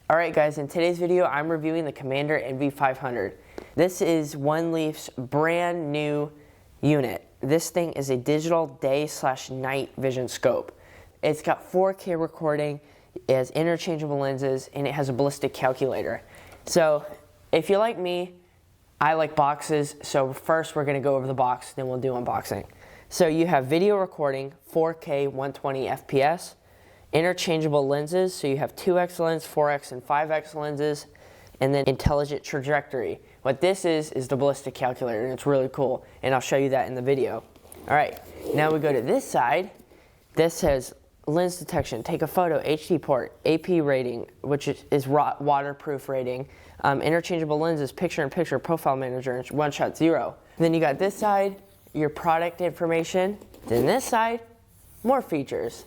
Alright guys, in today's video I'm reviewing the Commander NV500. This is OneLeaf's brand new unit. This thing is a digital day/night vision scope. It's got 4K recording, it has interchangeable lenses, and it has a ballistic calculator. So if you're like me, I like boxes, so first we're going to go over the box, then we'll do unboxing. So you have video recording, 4K 120 FPS, interchangeable lenses, so you have 2x lens, 4x, and 5x lenses, and then intelligent trajectory. What this is the ballistic calculator, and it's really cool, and I'll show you that in the video. Alright, now we go to this side. This says lens detection, take a photo, HD port, AP rating, which is waterproof rating, interchangeable lenses, picture-in-picture, profile manager, and one-shot zero. Then you got this side, your product information. Then this side, more features.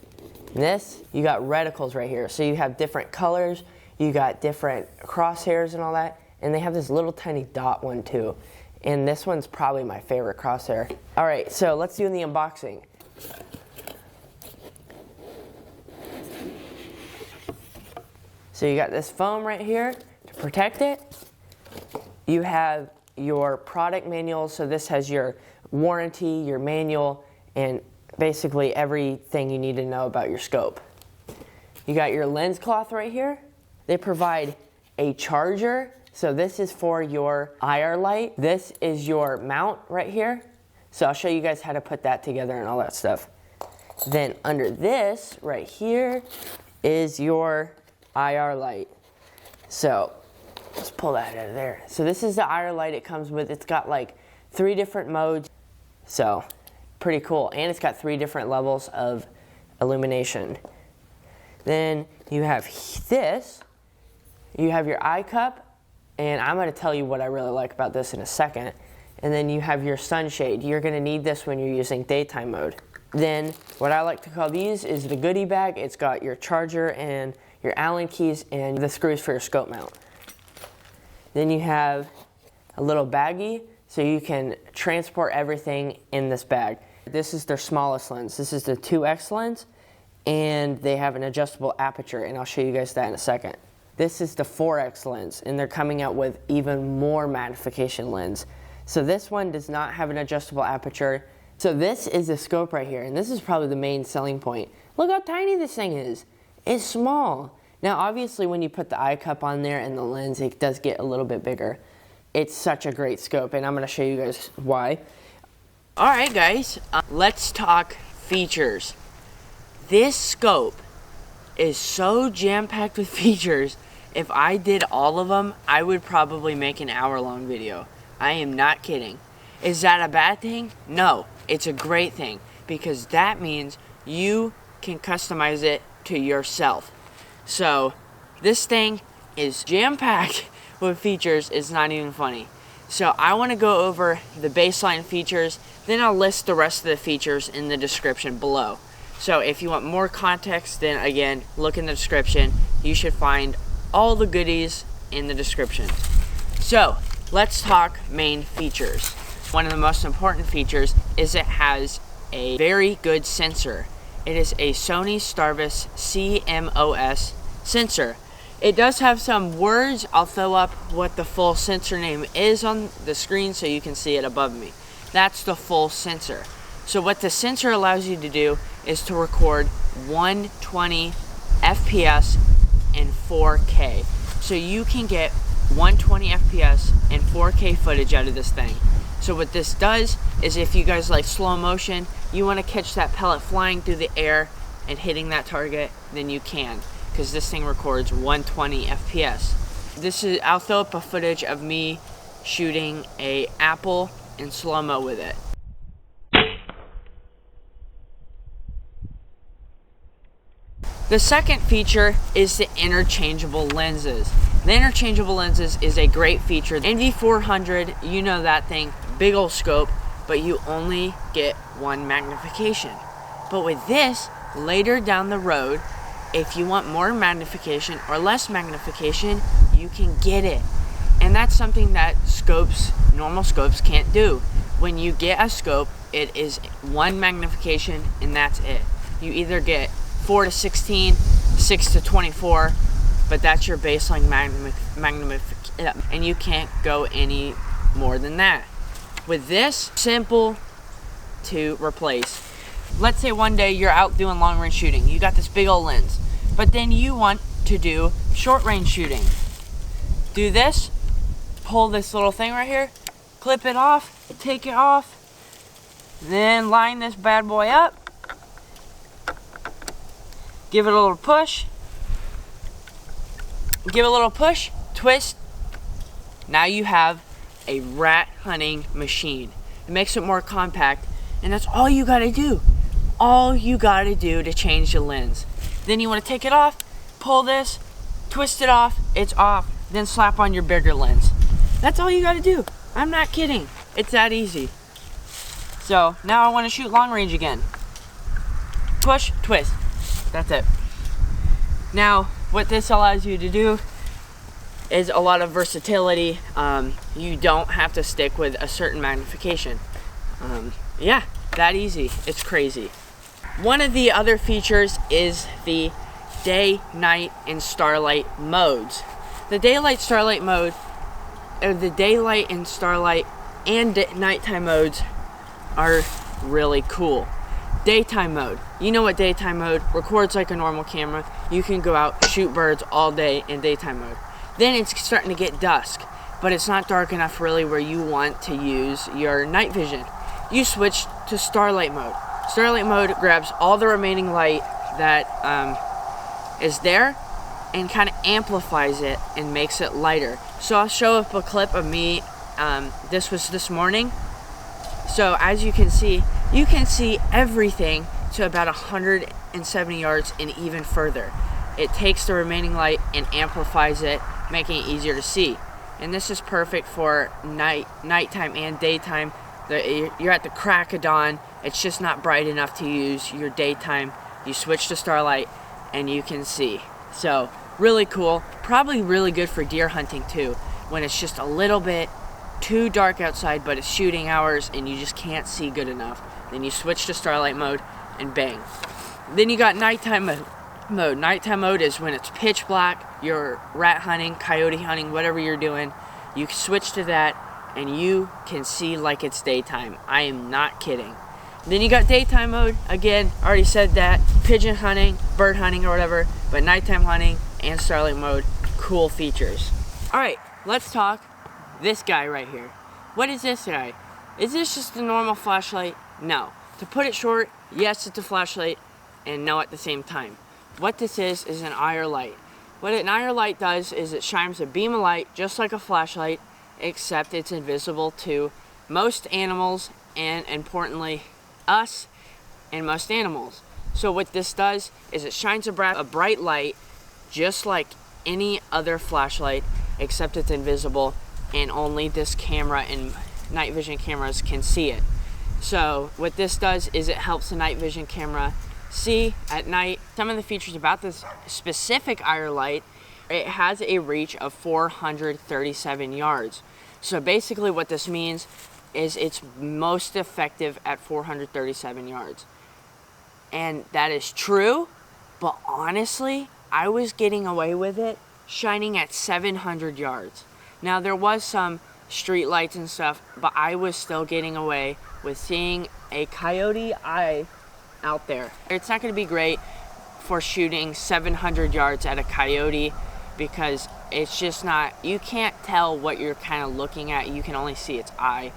And this, you got reticles right here. So you have different colors, you got different crosshairs and all that, and they have this little tiny dot one too. And this one's probably my favorite crosshair. All right, so let's do the unboxing. So you got this foam right here to protect it. You have your product manual, so this has your warranty, your manual, and basically everything you need to know about your scope. You got your lens cloth right here. They provide a charger, so this is for your IR light. This is your mount right here. So I'll show you guys how to put that together and all that stuff. Then under this right here is your IR light. So let's pull that out of there. So this is the IR light it comes with. It's got like 3 different modes. So pretty cool, and it's got 3 different levels of illumination. Then you have this, you have your eye cup, and I'm going to tell you what I really like about this in a second. And then you have your sunshade. You're going to need this when you're using daytime mode. Then what I like to call these is the goodie bag. It's got your charger and your Allen keys and the screws for your scope mount. Then you have a little baggie, so you can transport everything in this bag. This is their smallest lens. This is the 2x lens, and they have an adjustable aperture, and I'll show you guys that in a second. This is the 4x lens, and they're coming out with even more magnification lens. So this one does not have an adjustable aperture. So this is the scope right here, and this is probably the main selling point. Look how tiny this thing is. It's small. Now obviously when you put the eye cup on there and the lens, it does get a little bit bigger. It's such a great scope, and I'm going to show you guys why. Alright guys, let's talk features. This scope is so jam-packed with features. If I did all of them, I would probably make an hour-long video. I am not kidding. Is that a bad thing? No, it's a great thing, because that means you can customize it to yourself. So this thing is jam-packed with features. It's not even funny. So I want to go over the baseline features, then I'll list the rest of the features in the description below. So if you want more context, then again, look in the description. You should find all the goodies in the description. So let's talk main features. One of the most important features is it has a very good sensor. It is a Sony STARVIS CMOS sensor. It does have some words. I'll throw up what the full sensor name is on the screen so you can see it above me. That's the full sensor. So what the sensor allows you to do is to record 120 FPS and 4K. So you can get 120 FPS and 4K footage out of this thing. So what this does is if you guys like slow motion, you want to catch that pellet flying through the air and hitting that target, then you can, because this thing records 120 FPS. I'll throw up a footage of me shooting a apple in slow-mo with it. The second feature is the interchangeable lenses. The interchangeable lenses is a great feature. NV500, you know that thing, big old scope, but you only get 1 magnification. But with this, later down the road, if you want more magnification or less magnification, you can get it. And that's something that normal scopes can't do. When you get a scope, it is 1 magnification and that's it. You either get 4 to 16, 6 to 24, but that's your baseline and you can't go any more than that. With this, simple to replace. Let's say one day you're out doing long range shooting. You got this big old lens, but then you want to do short range shooting. Do this, pull this little thing right here, clip it off, take it off, then line this bad boy up, give it a little push, twist. Now you have a rat hunting machine. It makes it more compact, and that's all you gotta do. All you gotta do to change the lens. Then you wanna take it off, pull this, twist it off, it's off, then slap on your bigger lens. That's all you gotta do. I'm not kidding. It's that easy. So now I wanna shoot long range again. Push, twist. That's it. Now, what this allows you to do is a lot of versatility. You don't have to stick with a certain magnification. Yeah, that easy. It's crazy. One of the other features is the day, night, and starlight modes. The daylight, starlight mode, or the daylight and starlight and nighttime modes are really cool. Daytime mode. You know what daytime mode records like a normal camera. You can go out, shoot birds all day in daytime mode. Then it's starting to get dusk, but it's not dark enough really where you want to use your night vision. You switch to starlight mode. Starlight mode grabs all the remaining light that is there and kind of amplifies it and makes it lighter. So I'll show up a clip of me. This was this morning. So as you can see everything to about 170 yards and even further. It takes the remaining light and amplifies it, making it easier to see. And this is perfect for nighttime and daytime. You're at the crack of dawn. It's just not bright enough to use your daytime. You switch to starlight and you can see. So really cool. Probably really good for deer hunting too, when it's just a little bit too dark outside, but it's shooting hours and you just can't see good enough. Then you switch to starlight mode and bang. Then you got nighttime mode. Nighttime mode is when it's pitch black, you're rat hunting, coyote hunting, whatever you're doing. You switch to that and you can see like it's daytime. I am not kidding. Then you got daytime mode. Again, already said that. Pigeon hunting, bird hunting or whatever, but nighttime hunting and starlight mode, cool features. All right, let's talk this guy right here. What is this guy? Is this just a normal flashlight? No. To put it short, yes, it's a flashlight, and no at the same time. What this is an IR light. What an IR light does is it shines a beam of light just like a flashlight, except it's invisible to most animals and, importantly, us and most animals. So what this does is it shines a bright light just like any other flashlight, except it's invisible and only this camera and night vision cameras can see it. So what this does is it helps the night vision camera see at night. Some of the features about this specific IR light, it has a reach of 437 yards. So basically what this means is it's most effective at 437 yards. And that is true, but honestly, I was getting away with it shining at 700 yards. Now there was some street lights and stuff, but I was still getting away with seeing a coyote eye out there. It's not going to be great for shooting 700 yards at a coyote because it's just not, you can't tell what you're kind of looking at. You can only see its eye.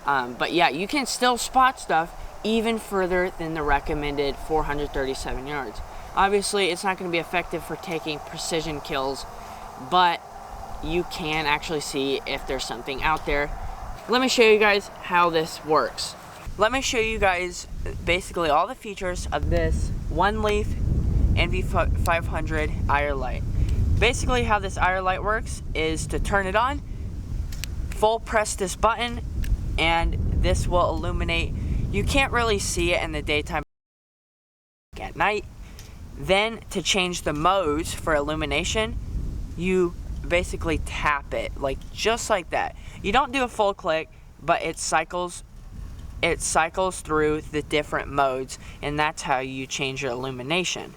But yeah, you can still spot stuff even further than the recommended 437 yards. Obviously, it's not going to be effective for taking precision kills, but you can actually see if there's something out there. Let me show you guys how this works. Let me show you guys basically all the features of this one leaf NV500 IR light. Basically how this IR light works is to turn it on, full press this button, and this will illuminate. You can't really see it in the daytime, at night. Then to change the modes for illumination, you basically tap it, like just like that. You don't do a full click, but it cycles through the different modes, and that's how you change your illumination.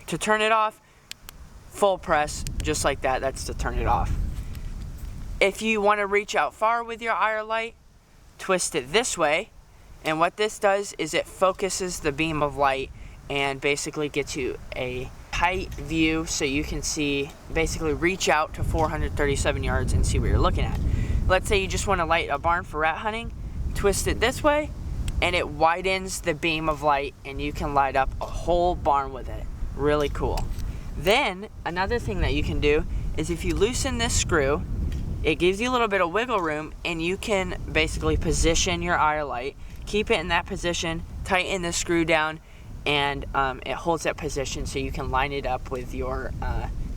To turn it off, full press, just like that. That's to turn it off. If you want to reach out far with your IR light, twist it this way, and what this does is it focuses the beam of light and basically gets you a tight view so you can see, basically reach out to 437 yards and see what you're looking at. Let's say you just want to light a barn for rat hunting, twist it this way, and it widens the beam of light and you can light up a whole barn with it. Really cool. Then, another thing that you can do is if you loosen this screw, it gives you a little bit of wiggle room and you can basically position your IR light, keep it in that position, tighten the screw down, and it holds that position so you can line it up with your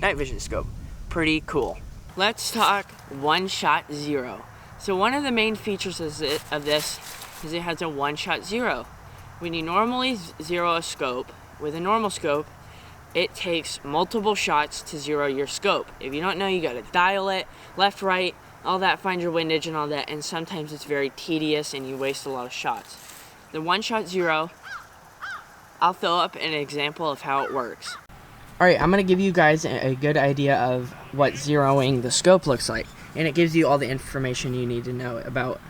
night vision scope. Pretty cool. Let's talk one-shot zero. So one of the main features of this is it has a one-shot zero. When you normally zero a scope, with a normal scope, it takes multiple shots to zero your scope. If you don't know, you gotta dial it, left, right, all that, find your windage and all that, and sometimes it's very tedious and you waste a lot of shots. The one-shot zero, I'll throw up an example of how it works. Alright, I'm gonna give you guys a good idea of what zeroing the scope looks like, and it gives you all the information you need to know about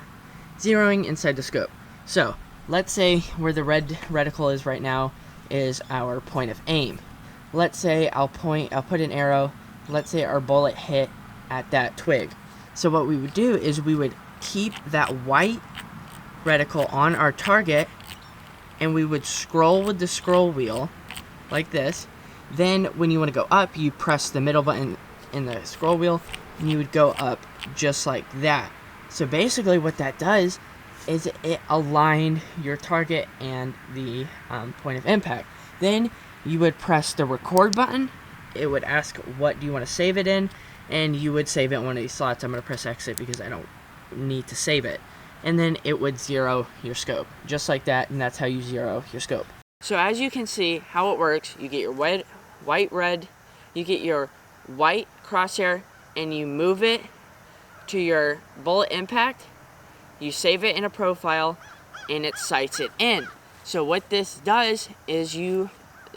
zeroing inside the scope. So, let's say where the red reticle is right now is our point of aim. Let's say I'll put an arrow, let's say our bullet hit at that twig. So what we would do is we would keep that white reticle on our target and we would scroll with the scroll wheel like this. Then when you want to go up, you press the middle button in the scroll wheel and you would go up just like that. So basically what that does is it aligned your target and the point of impact. Then you would press the record button. It would ask what do you want to save it in, and you would save it in one of these slots. I'm going to press exit because I don't need to save it. And then it would zero your scope, just like that, and that's how you zero your scope. So as you can see how it works, you get your white, red, you get your white crosshair, and you move it to your bullet impact, you save it in a profile, and it sights it in. So what this does is you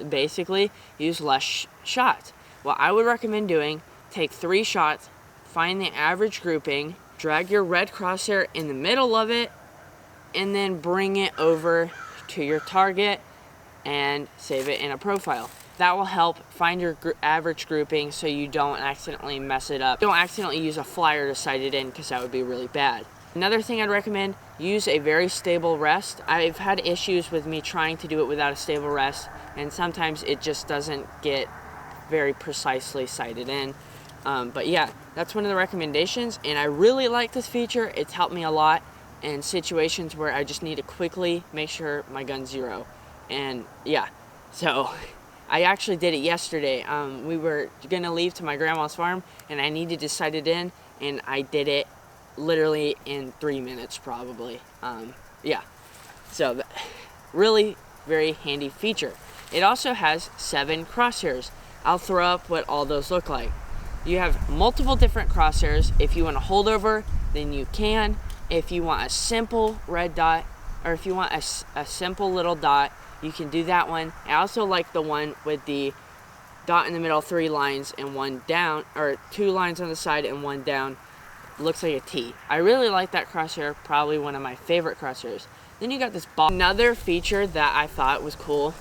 basically use less shots. What I would recommend doing, take 3 shots, find the average grouping, drag your red crosshair in the middle of it, and then bring it over to your target and save it in a profile. That will help find your average grouping so you don't accidentally mess it up. Don't accidentally use a flyer to sight it in because that would be really bad. Another thing I'd recommend, use a very stable rest. I've had issues with me trying to do it without a stable rest, and sometimes it just doesn't get very precisely sighted in. But yeah, that's one of the recommendations, and I really like this feature. It's helped me a lot in situations where I just need to quickly make sure my gun's zero. And yeah, so I actually did it yesterday. We were gonna leave to my grandma's farm, and I needed to sight it in, and I did it literally in 3 minutes probably. Yeah, so really very handy feature. It also has 7 crosshairs. I'll throw up what all those look like. You have multiple different crosshairs. If you want to hold over, then you can. If you want a simple red dot, or if you want a simple little dot, you can do that one. I also like the one with the dot in the middle, 3 lines and 1 down, or 2 lines on the side and 1 down. Looks like a T. I really like that crosshair, probably one of my favorite crosshairs. Then you got this ball. Another feature that I thought was cool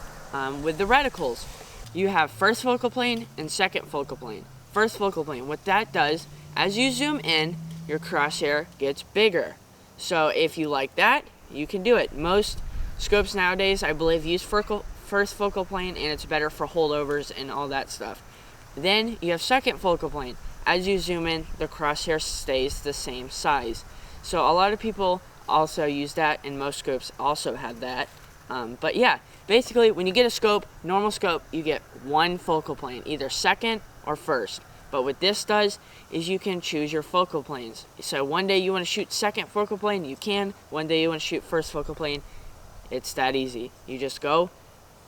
with the reticles. You have first focal plane and second focal plane. First focal plane, what that does, as you zoom in, your crosshair gets bigger. So if you like that, you can do it. Most scopes nowadays, I believe, use first focal plane, and it's better for holdovers and all that stuff. Then you have second focal plane. As you zoom in, the crosshair stays the same size. So a lot of people also use that, and most scopes also have that. But yeah, basically when you get a scope, normal scope, you get 1 focal plane, either second or first. But what this does is you can choose your focal planes. So one day you want to shoot second focal plane, you can. One day you want to shoot first focal plane, it's that easy. You just go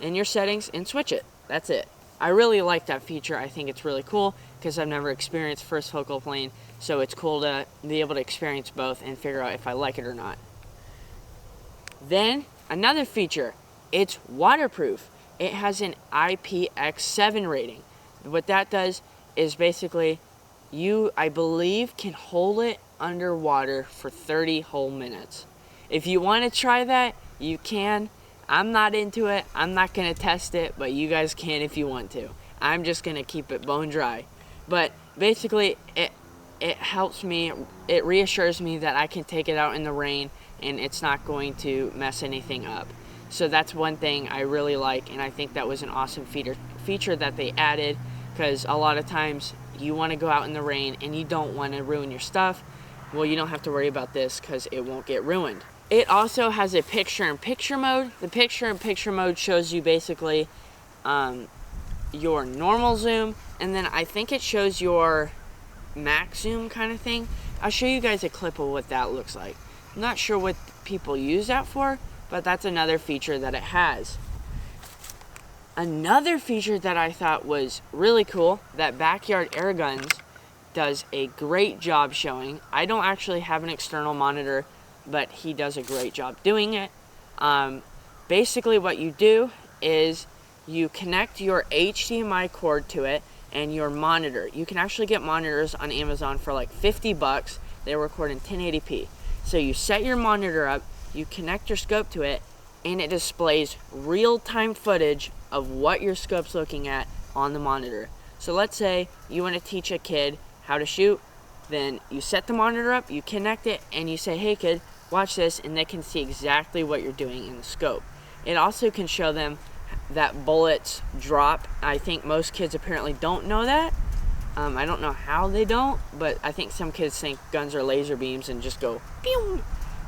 in your settings and switch it. That's it. I really like that feature. I think it's really cool because I've never experienced first focal plane, so it's cool to be able to experience both and figure out if I like it or not. Then another feature, it's waterproof. It has an IPX7 rating. What that does is basically you, I believe, can hold it underwater for 30 whole minutes. If you want to try that, you can. I'm not into it. I'm not going to test it, but you guys can if you want to. I'm just going to keep it bone dry. But basically, it helps me, it reassures me that I can take it out in the rain and it's not going to mess anything up. So that's one thing I really like, and I think that was an awesome feature that they added, because a lot of times you want to go out in the rain and you don't want to ruin your stuff. Well, you don't have to worry about this because it won't get ruined. It also has a picture-in-picture mode. The picture-in-picture mode shows you basically your normal zoom, and then I think it shows your max zoom kind of thing. I'll show you guys a clip of what that looks like. I'm not sure what people use that for, but that's another feature that it has. Another feature that I thought was really cool that Backyard Airguns does a great job showing. I don't actually have an external monitor, but he does a great job doing it. Basically what you do is you connect your HDMI cord to it and your monitor. You can actually get monitors on Amazon for like 50 bucks. They record in 1080p. So you set your monitor up, you connect your scope to it, and it displays real-time footage of what your scope's looking at on the monitor. So let's say you want to teach a kid how to shoot, then you set the monitor up, you connect it, and you say, hey kid, watch this, and they can see exactly what you're doing in the scope. It also can show them that bullets drop. I think most kids apparently don't know that. I don't know how they don't, but I think some kids think guns are laser beams and just go pew.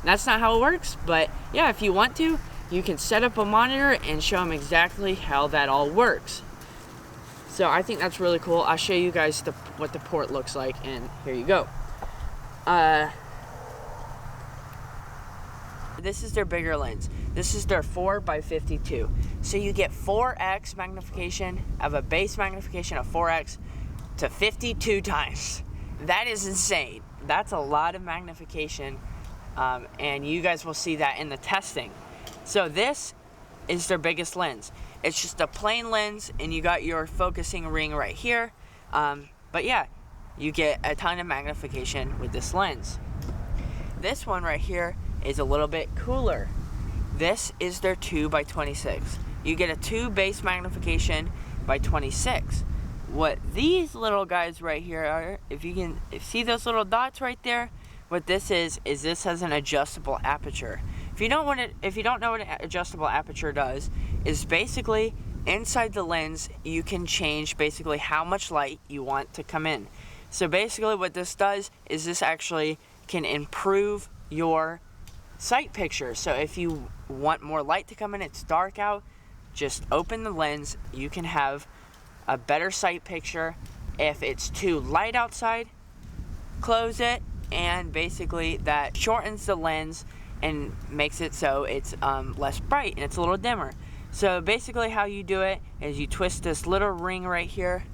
That's not how it works, but yeah, if you want to, you can set up a monitor and show them exactly how that all works. So I think that's really cool. I'll show you guys what the port looks like, and here you go. This is their bigger lens. This is their 4x52. So you get 4x magnification of a base magnification of 4x to 52 times. That is insane. That's a lot of magnification, and you guys will see that in the testing. So this is their biggest lens. It's just a plain lens, and you got your focusing ring right here. But yeah, you get a ton of magnification with this lens. This one right here is a little bit cooler. This is their 2x26. You get a 2 base magnification by 26. What these little guys right here are, if you can see those little dots right there, what this is this has an adjustable aperture. If you don't know what an adjustable aperture does, is basically inside the lens you can change basically how much light you want to come in. So basically what this does is this actually can improve your sight picture. So if you want more light to come in, it's dark out, just open the lens, you can have a better sight picture. If it's too light outside, close it, and basically that shortens the lens and makes it so it's less bright and it's a little dimmer. So basically how you do it is you twist this little ring right here,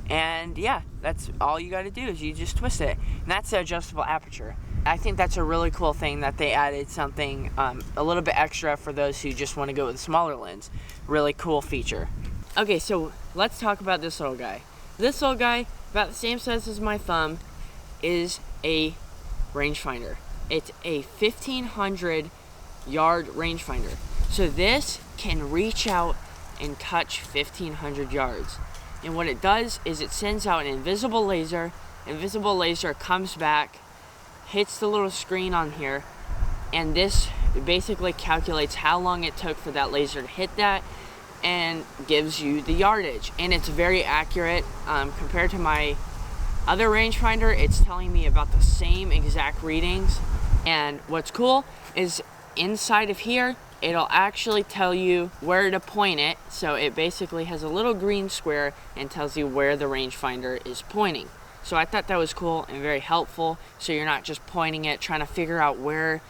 and yeah, that's all you got to do is you just twist it, and that's the adjustable aperture. I think that's a really cool thing that they added something a little bit extra for those who just want to go with a smaller lens. Really cool feature. Okay, so let's talk about this little guy. This little guy, about the same size as my thumb, is a rangefinder. It's a 1500 yard rangefinder. So this can reach out and touch 1500 yards. And what it does is it sends out an invisible laser. Invisible laser comes back, hits the little screen on here, and this basically calculates how long it took for that laser to hit that and gives you the yardage. And it's very accurate. Compared to my other rangefinder, it's telling me about the same exact readings. And what's cool is inside of here, it'll actually tell you where to point it. So it basically has a little green square and tells you where the rangefinder is pointing. So I thought that was cool and very helpful. So you're not just pointing it, trying to figure out where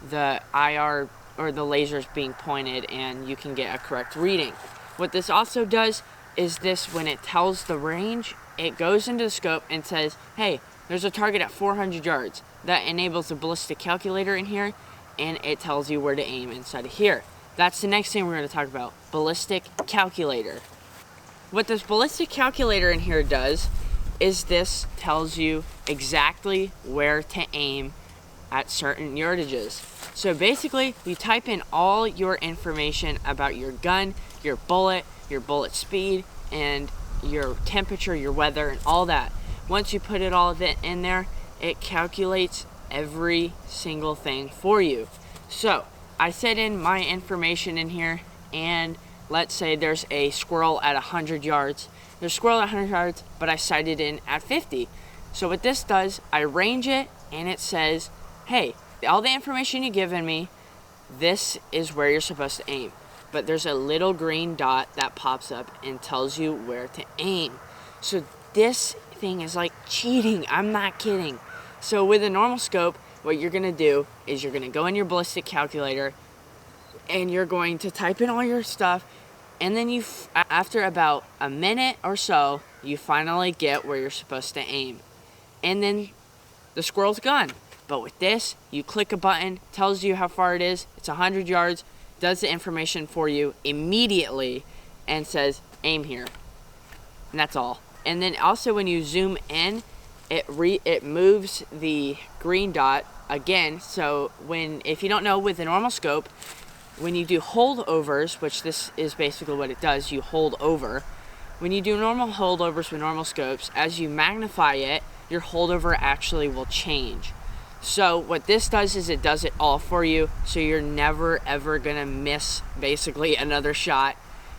the IR or the laser is being pointed, and you can get a correct reading. What this also does is this, when it tells the range, it goes into the scope and says, hey, there's a target at 400 yards. That enables the ballistic calculator in here, and it tells you where to aim inside of here. That's the next thing we're going to talk about, ballistic calculator. what this ballistic calculator in here does is this tells you exactly where to aim at certain yardages. So basically, you type in all your information about your gun, your bullet speed, and your temperature, your weather, and all that. Once you put it all of it in there, it calculates every single thing for you. So I set in my information in here, and let's say there's a squirrel at 100 yards. There's a squirrel at 100 yards, but I sighted in at 50. So what this does, I range it, and it says, hey, all the information you've given me, this is where you're supposed to aim. But there's a little green dot that pops up and tells you where to aim. So this thing is like cheating. I'm not kidding. So with a normal scope, what you're gonna do is you're gonna go in your ballistic calculator and you're going to type in all your stuff, and then after about a minute or so, you finally get where you're supposed to aim. And then the squirrel's gone. But with this, you click a button, tells you how far it is, it's 100 yards, does the information for you immediately, and says, aim here. And that's all. And then also when you zoom in, it moves the green dot again. So if you don't know, with a normal scope, when you do holdovers, which this is basically what it does, you hold over. When you do normal holdovers with normal scopes, as you magnify it, your holdover actually will change. So what this does is it does it all for you, so you're never ever gonna miss basically another shot.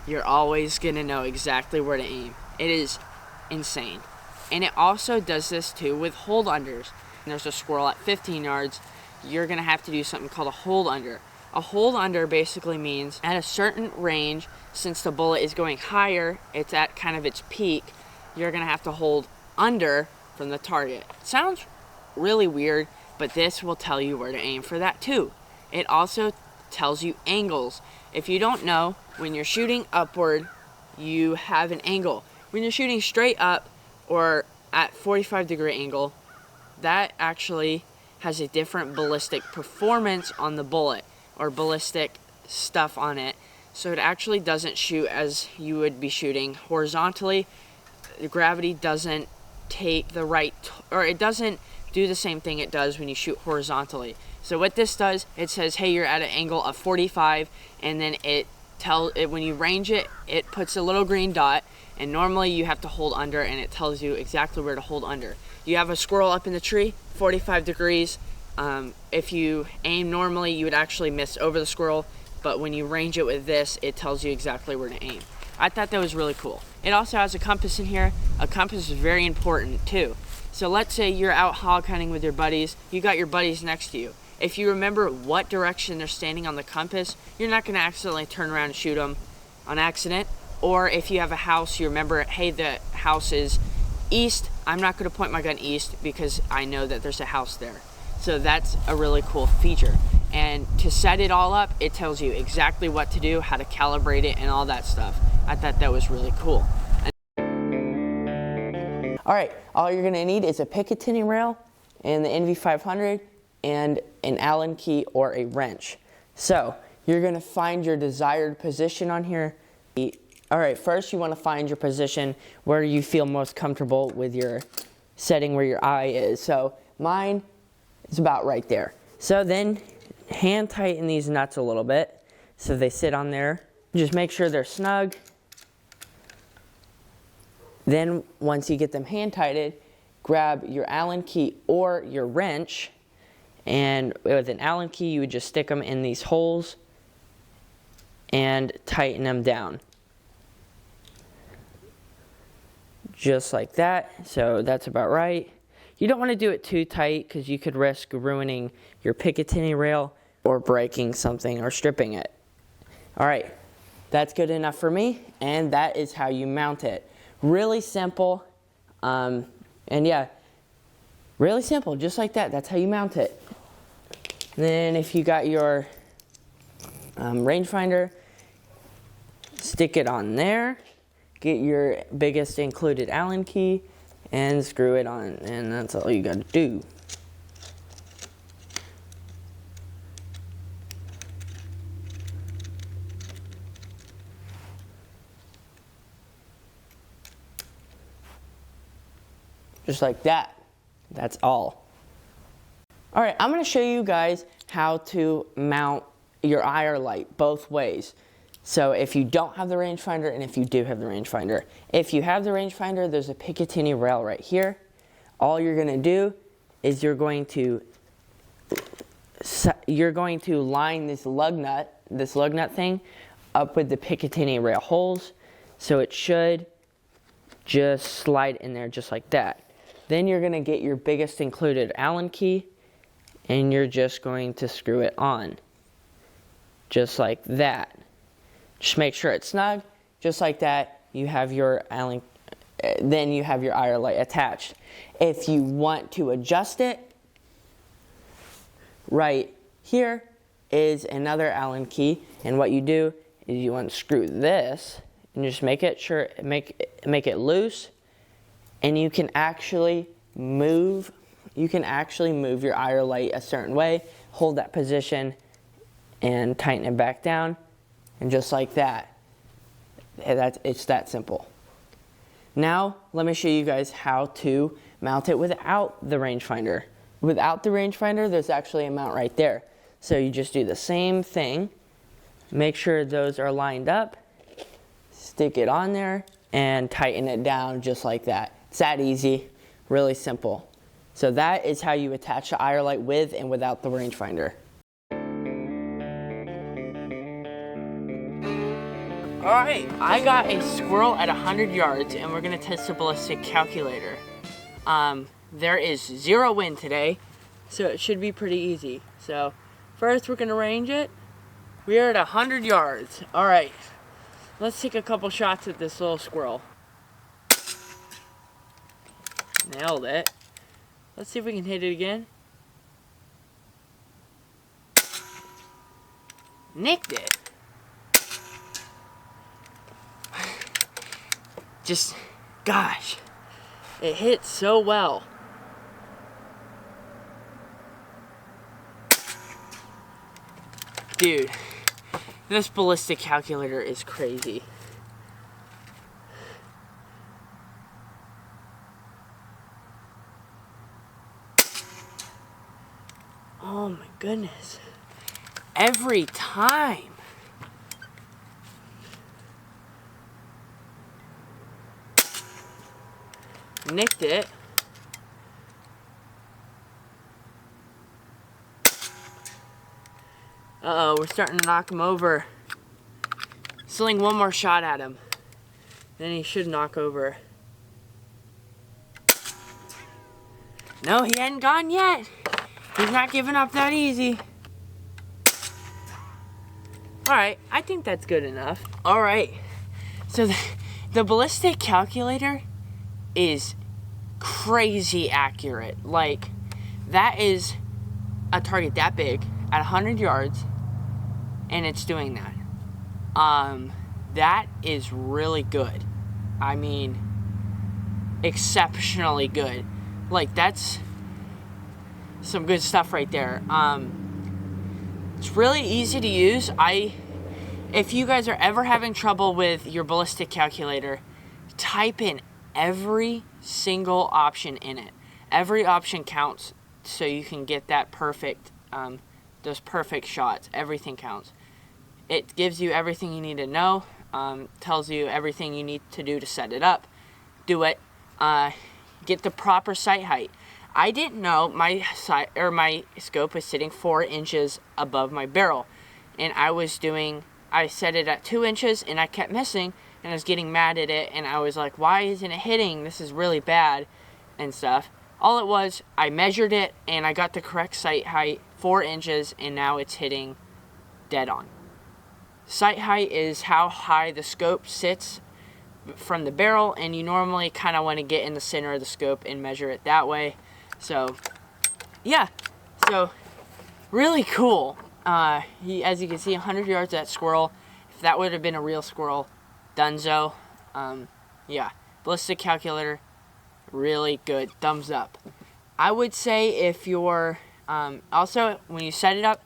You're always gonna know exactly where to aim. It is insane. And it also does this too with hold unders. And there's a squirrel at 15 yards, you're gonna have to do something called a hold under. A hold under basically means at a certain range, since the bullet is going higher, it's at kind of its peak, you're gonna have to hold under from the target. Sounds really weird, but this will tell you where to aim for that too. It also tells you angles. If you don't know, when you're shooting upward, you have an angle. When you're shooting straight up or at 45-degree angle, that actually has a different ballistic performance on the bullet, or ballistic stuff on it. So it actually doesn't shoot as you would be shooting horizontally. The gravity doesn't take the right, or it doesn't do the same thing it does when you shoot horizontally. So what this does, it says, hey, you're at an angle of 45, and then when you range it, it puts a little green dot, and normally you have to hold under, and it tells you exactly where to hold under. You have a squirrel up in the tree, 45 degrees. If you aim normally, you would actually miss over the squirrel, but when you range it with this, it tells you exactly where to aim. I thought that was really cool. It also has a compass in here. A compass is very important too. So let's say you're out hog hunting with your buddies, you got your buddies next to you. If you remember what direction they're standing on the compass, you're not gonna accidentally turn around and shoot them on accident. Or if you have a house, you remember, hey, the house is east, I'm not gonna point my gun east because I know that there's a house there. So that's a really cool feature. And to set it all up, it tells you exactly what to do, how to calibrate it, and all that stuff. I thought that was really cool. All right, all you're gonna need is a Picatinny rail and the NV500 and an Allen key or a wrench. So you're gonna find your desired position on here. All right, first you wanna find your position where you feel most comfortable with your setting where your eye is. So mine is about right there. So then hand tighten these nuts a little bit so they sit on there. Just make sure they're snug. Then once you get them hand tightened, grab your Allen key or your wrench, and with an Allen key you would just stick them in these holes and tighten them down. Just like that. So that's about right. You don't want to do it too tight because you could risk ruining your Picatinny rail or breaking something or stripping it. All right, that's good enough for me, and that is how you mount it. Really simple, and yeah, really simple, just like that. That's how you mount it. Then if you got your rangefinder, stick it on there, get your biggest included Allen key, and screw it on, and that's all you gotta do. just like that. That's all. All right, I'm gonna show you guys how to mount your IR light both ways. So if you don't have the rangefinder and if you do have the rangefinder. If you have the rangefinder, there's a Picatinny rail right here. All you're gonna do is you're going to line this lug nut thing up with the Picatinny rail holes. So it should just slide in there just like that. Then you're gonna get your biggest included Allen key and you're just going to screw it on. Just like that. Just make sure it's snug. Just like that, you have your Allen, then you have your IR light attached. If you want to adjust it, right here is another Allen key, and what you do is you unscrew this and just make it loose, and you can actually move your IR light a certain way. Hold that position and tighten it back down, and just like that. It's that simple. Now let me show you guys how to mount it without the rangefinder. Without the rangefinder, there's actually a mount right there. So you just do the same thing. Make sure those are lined up. Stick it on there and tighten it down just like that. It's that easy, really simple. So that is how you attach the IR light with and without the rangefinder. Alright, I got a squirrel at 100 yards and we're going to test the ballistic calculator. There is 0 wind today, so it should be pretty easy. So first we're going to range it. We are at 100 yards. Alright, let's take a couple shots at this little squirrel. Nailed it. Let's see if we can hit it again. Nicked it. Just, gosh, it hit so well. Dude, this ballistic calculator is crazy. Oh my goodness. Every time. Nicked it. Uh-oh, we're starting to knock him over. Sling one more shot at him. Then he should knock over. No, he hadn't gone yet. He's not giving up that easy. Alright, I think that's good enough. Alright, so the ballistic calculator is crazy accurate. Like, that is a target that big at 100 yards and it's doing that. That is really good. I mean, exceptionally good. Like, that's some good stuff right there. It's really easy to use. If you guys are ever having trouble with your ballistic calculator, type in every single option in it. Every option counts, so you can get that perfect, those perfect shots. Everything counts. It gives you everything you need to know, tells you everything you need to do to set it up. Do it. Get the proper sight height. I didn't know my scope was sitting 4 inches above my barrel, and I set it at 2 inches and I kept missing, and I was getting mad at it, and I was like, why isn't it hitting? This is really bad and stuff. All it was, I measured it and I got the correct sight height, 4 inches, and now it's hitting dead on. Sight height is how high the scope sits from the barrel, and you normally kind of want to get in the center of the scope and measure it that way. So, yeah. So, really cool. As you can see, 100 yards at squirrel. If that would have been a real squirrel, dunzo. Yeah. Ballistic calculator, really good. Thumbs up. I would say if you're, also, when you set it up,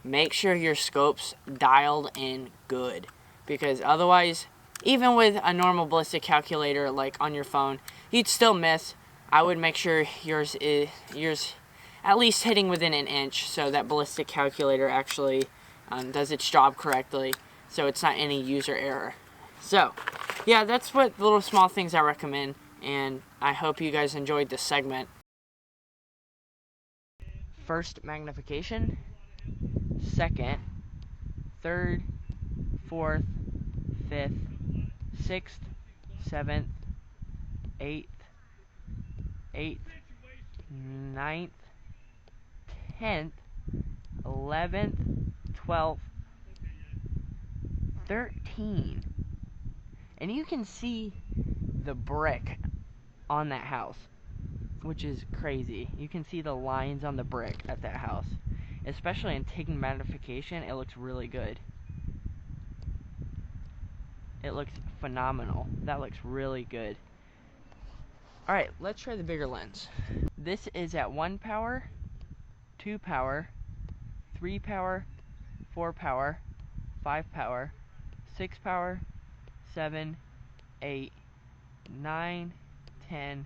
make sure your scope's dialed in good. Because otherwise, even with a normal ballistic calculator, like on your phone, you'd still miss. I would make sure yours at least hitting within an inch, so that ballistic calculator actually does its job correctly, so it's not any user error. So, yeah, that's what the little small things I recommend, and I hope you guys enjoyed this segment. First, magnification. Second, third, fourth, fifth, sixth, seventh, eighth, ninth, 10th, 11th, 12th, 13. And you can see the brick on that house, which is crazy. You can see the lines on the brick at that house. Especially in taking magnification, it looks really good. It looks phenomenal. That looks really good. Alright, let's try the bigger lens. This is at 1 power, 2 power, 3 power, 4 power, 5 power, 6 power, 7, 8, 9, 10,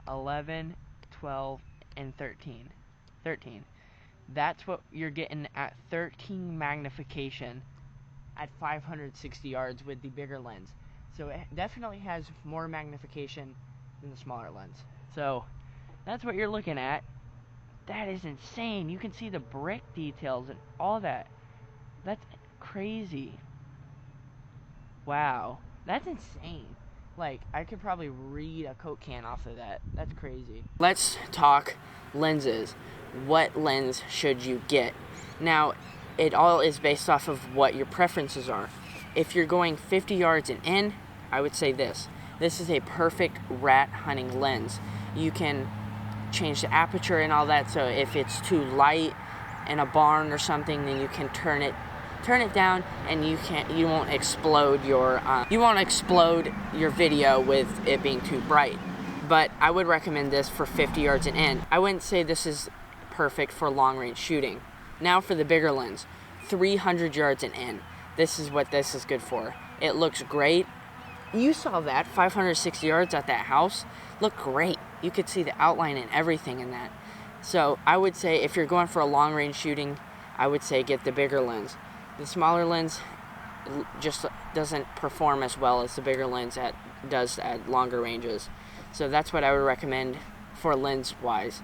11, 12, and 13. That's what you're getting at 13 magnification at 560 yards with the bigger lens. So it definitely has more magnification than the smaller lens. So that's what you're looking at. That is insane. You can see the brick details and all that. That's crazy. Wow. That's insane. Like, I could probably read a Coke can off of that. That's crazy. Let's talk lenses. What lens should you get? Now, it all is based off of what your preferences are. If you're going 50 yards and in, I would say this. This is a perfect rat hunting lens. You can change the aperture and all that, so if it's too light in a barn or something, then you can turn it down, and you won't explode your video with it being too bright. But I would recommend this for 50 yards and in. I wouldn't say this is perfect for long range shooting. Now for the bigger lens, 300 yards and in. This is what this is good for. It looks great. You saw that 560 yards at that house. Looked great. You could see the outline and everything in that. So I would say if you're going for a long range shooting, I would say get the bigger lens. The smaller lens just doesn't perform as well as the bigger lens does at longer ranges. So that's what I would recommend for lens wise.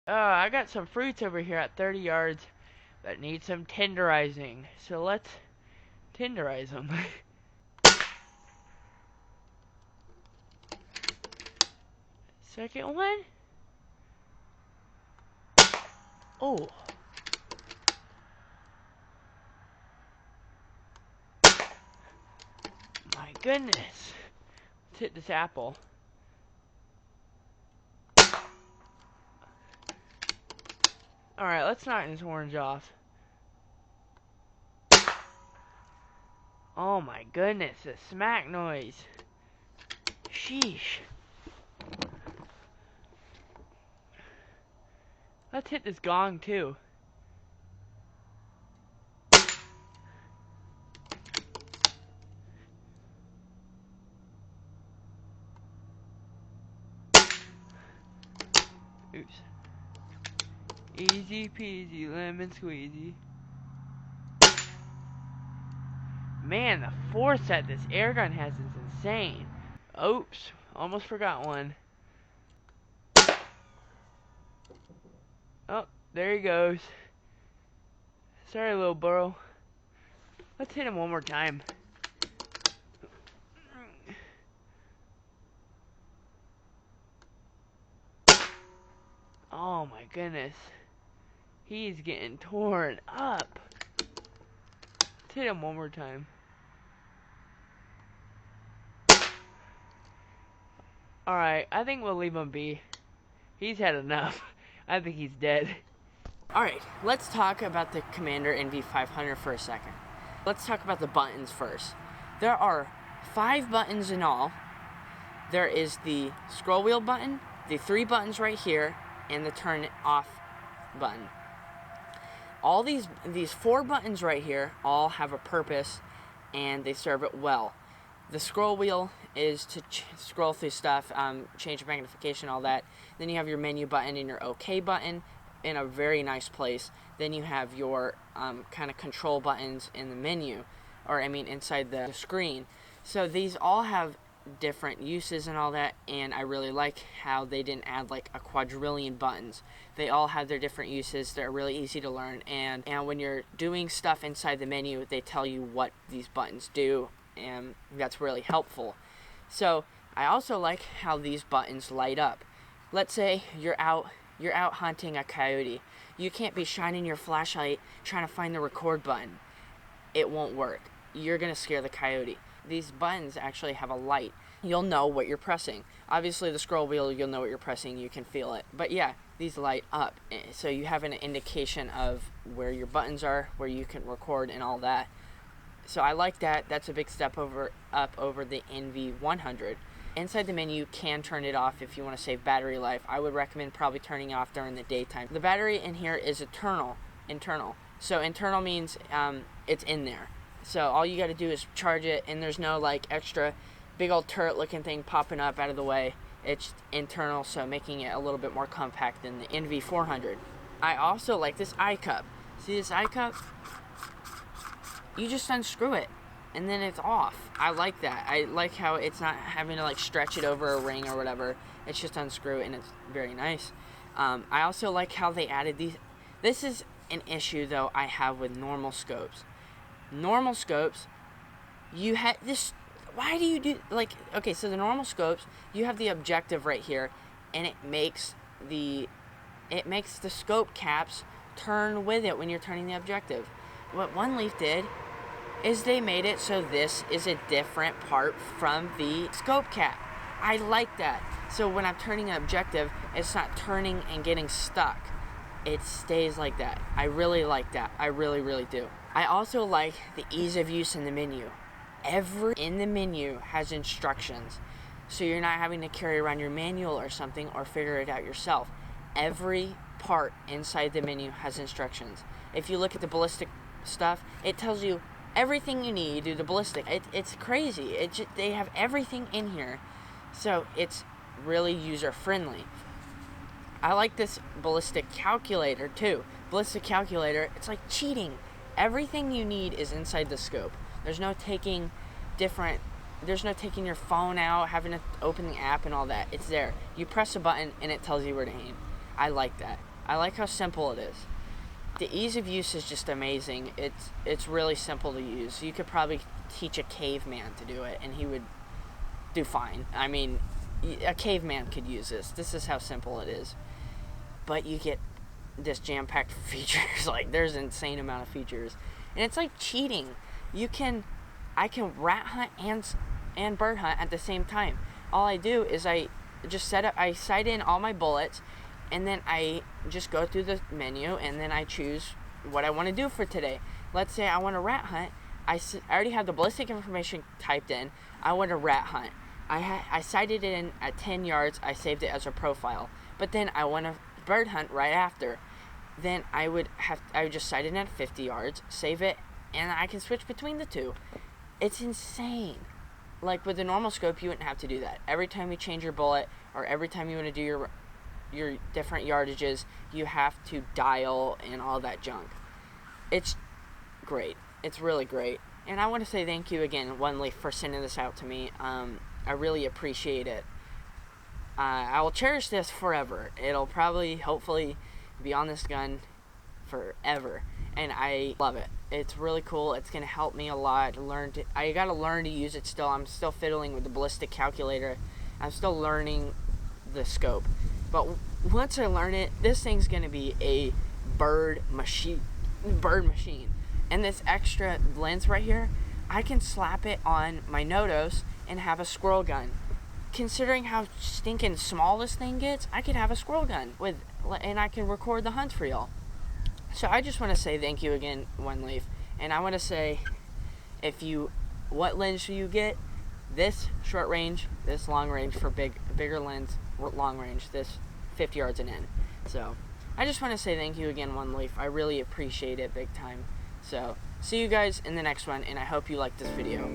I got some fruits over here at 30 yards that need some tenderizing. So let's tenderize them. Second one. Oh. My goodness. Let's hit this apple. Alright, let's knock this orange off. Oh my goodness, the smack noise. Sheesh. Let's hit this gong too. Oops. Easy peasy lemon squeezy. Man, the force that this air gun has is insane. Oops, almost forgot one. Oh, there he goes. Sorry, little bro. Let's hit him one more time. Oh my goodness. He's getting torn up. Let's hit him one more time. Alright, I think we'll leave him be. He's had enough. I think he's dead. Alright, let's talk about the Commander NV500 for a second. Let's talk about the buttons first. There are 5 buttons in all. There is the scroll wheel button, the 3 buttons right here, and the turn it off button. All these 4 buttons right here all have a purpose, and they serve it well. The scroll wheel is to scroll through stuff, change magnification, all that. Then you have your menu button and your OK button in a very nice place. Then you have your kind of control buttons in the menu, or I mean inside the screen. So these all have different uses and all that, and I really like how they didn't add like a quadrillion buttons. They all have their different uses. They're really easy to learn, and when you're doing stuff inside the menu, they tell you what these buttons do, and that's really helpful. So I also like how these buttons light up. Let's say you're out hunting a coyote. You can't be shining your flashlight trying to find the record button. It won't work. You're gonna scare the coyote. These buttons actually have a light. You'll know what you're pressing. Obviously the scroll wheel, you'll know what you're pressing, you can feel it. But yeah, these light up. So you have an indication of where your buttons are, where you can record and all that. So I like that. That's a big step up over the NV500. Inside the menu, you can turn it off if you want to save battery life. I would recommend probably turning it off during the daytime. The battery in here is internal. So internal means it's in there. So all you got to do is charge it, and there's no like extra big old turret looking thing popping up out of the way. It's internal, so making it a little bit more compact than the NV500. I also like this eye cup. See this eye cup? You just unscrew it and then it's off. I like that. I like how it's not having to like stretch it over a ring or whatever. It's just unscrew it, and it's very nice. I also like how they added these. This is an issue though I have with normal scopes. Normal scopes, you had this. Why do you do like? Okay, so the normal scopes, you have the objective right here, and it makes the scope caps turn with it when you're turning the objective. What One Leaf did is they made it so this is a different part from the scope cap. I like that. So when I'm turning an objective, it's not turning and getting stuck. It stays like that. I really like that. I really, really do. I also like the ease of use in the menu. In the menu has instructions, so you're not having to carry around your manual or something or figure it out yourself. Every part inside the menu has instructions. If you look at the ballistic stuff, it tells you everything you need to do the ballistic. It's crazy. They have everything in here, so it's really user friendly. I like this ballistic calculator too. Ballistic calculator, it's like cheating. Everything you need is inside the scope. There's no taking your phone out, having to open the app and all that. It's there. You press a button and it tells you where to aim. I like that. I like how simple it is. The ease of use is just amazing. It's really simple to use. You could probably teach a caveman to do it and he would do fine. I mean, a caveman could use this. This is how simple it is. But you get this jam-packed features. Like, there's an insane amount of features. And it's like cheating. I can rat hunt and bird hunt at the same time. All I do is I sight in all my bullets, and then I just go through the menu, and then I choose what I want to do for today. Let's say I want to rat hunt. I already have the ballistic information typed in. I want to rat hunt. I sighted it in at 10 yards. I saved it as a profile. But then I want to bird hunt right after. Then I would just sight it at 50 yards, save it, and I can switch between the two. It's insane. Like with the normal scope, you wouldn't have to do that. Every time you change your bullet, or every time you want to do your different yardages, you have to dial and all that junk. It's great. It's really great. And I want to say thank you again, One Leaf, for sending this out to me. I really appreciate it. I will cherish this forever. It'll probably, hopefully, be on this gun forever. And I love it. It's really cool. It's going to help me a lot. I got to learn to use it still. I'm still fiddling with the ballistic calculator. I'm still learning the scope. But once I learn it, this thing's going to be a bird machine. And this extra lens right here, I can slap it on my Nodos and have a squirrel gun. Considering how stinking small this thing gets, I could have a squirrel gun and I can record the hunts for y'all. So I just want to say thank you again, One Leaf. And I want to say, what lens do you get? This short range, this long range for bigger lens, long range, this 50 yards and in. So I just want to say thank you again, One Leaf. I really appreciate it big time. So see you guys in the next one, and I hope you liked this video.